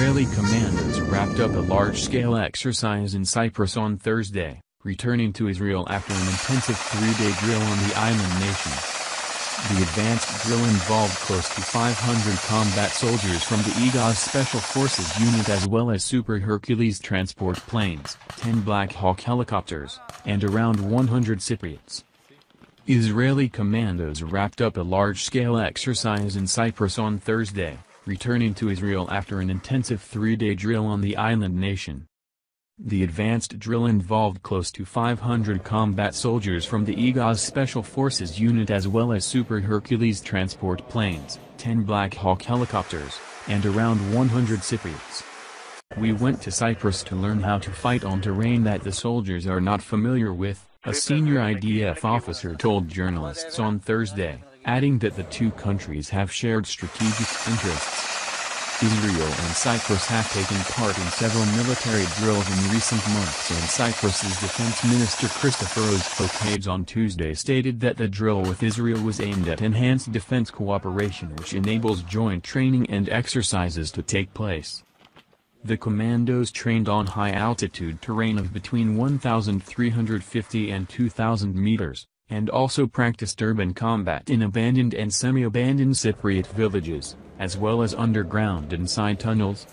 Israeli commandos wrapped up a large-scale exercise in Cyprus on Thursday, returning to Israel after an intensive three-day drill on the island nation. The advanced drill involved close to 500 combat soldiers from the Egoz Special Forces unit as well as Super Hercules transport planes, 10 Black Hawk helicopters, and around 100 Cypriots. Israeli commandos wrapped up a large-scale exercise in Cyprus on Thursday, returning to Israel after an intensive three-day drill on the island nation. The advanced drill involved close to 500 combat soldiers from the Egoz Special Forces unit as well as Super Hercules transport planes, 10 Black Hawk helicopters, and around 100 Cypriots. "We went to Cyprus to learn how to fight on terrain that the soldiers are not familiar with," a senior IDF officer told journalists on Thursday, adding that the two countries have shared strategic interests. Israel and Cyprus have taken part in several military drills in recent months, and Cyprus's Defense Minister Christoforos Fokades on Tuesday stated that the drill with Israel was aimed at enhanced defense cooperation which enables joint training and exercises to take place. The commandos trained on high-altitude terrain of between 1,350 and 2,000 meters, and also practiced urban combat in abandoned and semi-abandoned Cypriot villages, as well as underground and side tunnels.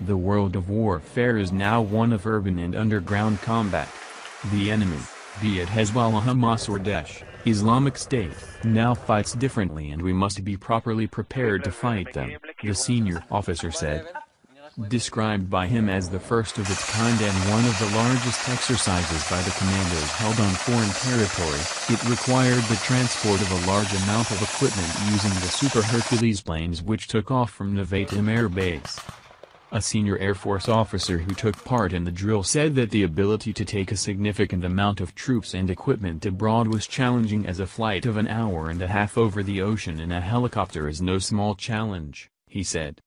The world of warfare is now one of urban and underground combat. The enemy, be it Hezbollah, Hamas or Daesh, Islamic State, now fights differently and we must be properly prepared to fight them, the senior officer said. Described by him as the first of its kind and one of the largest exercises by the commandos held on foreign territory, it required the transport of a large amount of equipment using the Super Hercules planes which took off from Nevatim Air Base. A senior Air Force officer who took part in the drill said that the ability to take a significant amount of troops and equipment abroad was challenging, as a flight of an hour and a half over the ocean in a helicopter is no small challenge, he said.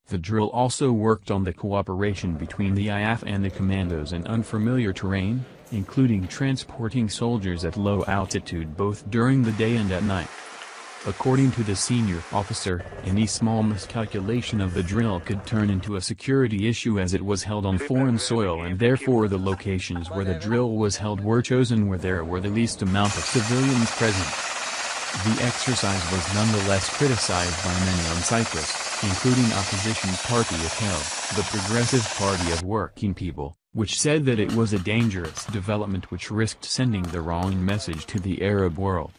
The drill also worked on the cooperation between the IAF and the commandos in unfamiliar terrain, including transporting soldiers at low altitude both during the day and at night. According to the senior officer, any small miscalculation of the drill could turn into a security issue as it was held on foreign soil, and therefore the locations where the drill was held were chosen where there were the least amount of civilians present. The exercise was nonetheless criticized by many on Cyprus, including opposition party AKEL, the Progressive Party of Working People, which said that it was a dangerous development which risked sending the wrong message to the Arab world.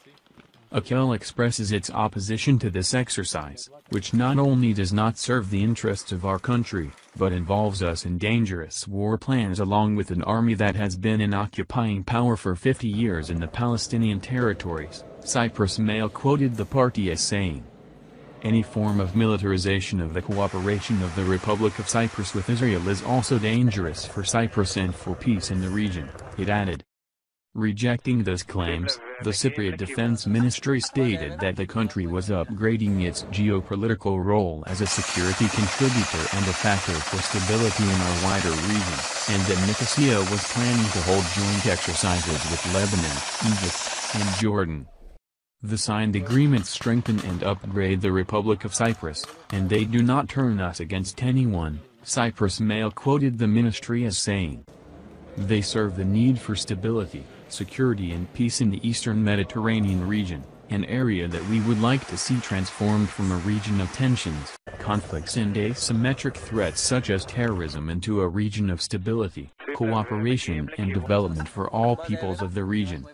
AKEL expresses its opposition to this exercise, which not only does not serve the interests of our country, but involves us in dangerous war plans along with an army that has been in occupying power for 50 years in the Palestinian territories, Cyprus Mail quoted the party as saying. Any form of militarization of the cooperation of the Republic of Cyprus with Israel is also dangerous for Cyprus and for peace in the region, it added. Rejecting those claims, the Cypriot Defense Ministry stated that the country was upgrading its geopolitical role as a security contributor and a factor for stability in our wider region, and that Nicosia was planning to hold joint exercises with Lebanon, Egypt, and Jordan. The signed agreements strengthen and upgrade the Republic of Cyprus, and they do not turn us against anyone, Cyprus Mail quoted the ministry as saying. They serve the need for stability, security and peace in the eastern Mediterranean region, an area that we would like to see transformed from a region of tensions, conflicts and asymmetric threats such as terrorism into a region of stability, cooperation and development for all peoples of the region.